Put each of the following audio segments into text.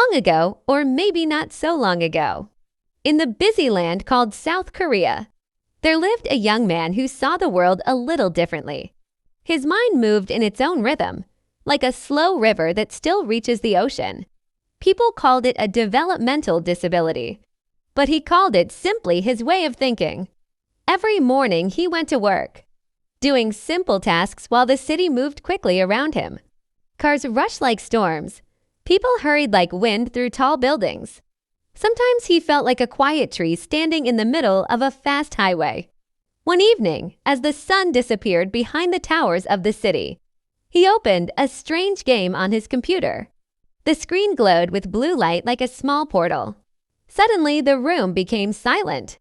Long ago, or maybe not so long ago, in the busy land called South Korea, there lived a young man who saw the world a little differently. His mind moved in its own rhythm, like a slow river that still reaches the ocean. People called it a developmental disability, but he called it simply his way of thinking. Every morning he went to work, doing simple tasks while the city moved quickly around him. Cars rushed like storms. People hurried like wind through tall buildings. Sometimes he felt like a quiet tree standing in the middle of a fast highway. One evening, as the sun disappeared behind the towers of the city, he opened a strange game on his computer. The screen glowed with blue light like a small portal. Suddenly, the room became silent.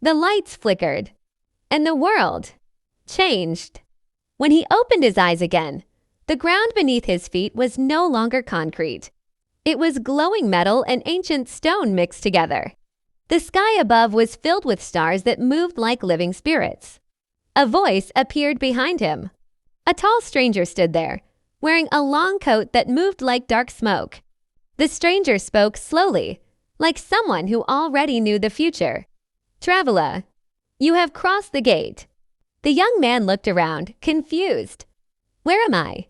The lights flickered, and the world changed. When he opened his eyes again, the ground beneath his feet was no longer concrete. It was glowing metal and ancient stone mixed together. The sky above was filled with stars that moved like living spirits. A voice appeared behind him. A tall stranger stood there, wearing a long coat that moved like dark smoke. The stranger spoke slowly, like someone who already knew the future. "Traveler, you have crossed the gate." The young man looked around, confused. "Where am I?"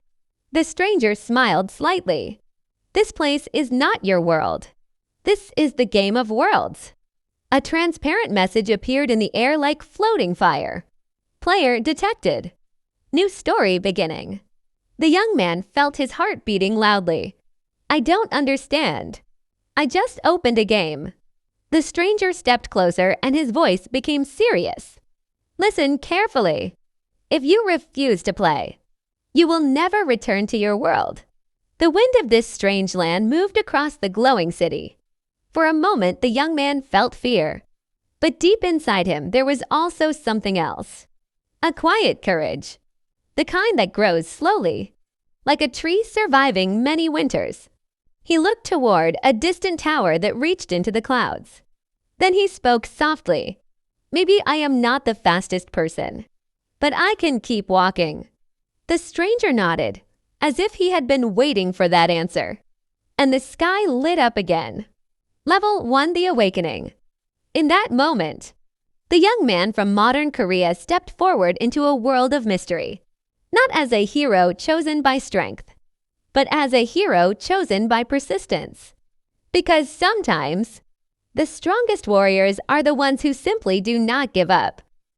The stranger smiled slightly. "This place is not your world. This is the game of worlds." A transparent message appeared in the air like floating fire. "Player detected. New story beginning." The young man felt his heart beating loudly. "I don't understand. I just opened a game." The stranger stepped closer and his voice became serious. "Listen carefully. If you refuse to play, you will never return to your world." The wind of this strange land moved across the glowing city. For a moment, the young man felt fear. But deep inside him, there was also something else. A quiet courage. The kind that grows slowly, like a tree surviving many winters. He looked toward a distant tower that reached into the clouds. Then he spoke softly. "Maybe I am not the fastest person, but I can keep walking." The stranger nodded, as if he had been waiting for that answer. And the sky lit up again. Level 1, the awakening. In that moment, the young man from modern Korea stepped forward into a world of mystery. Not as a hero chosen by strength, but as a hero chosen by persistence. Because sometimes, the strongest warriors are the ones who simply do not give up.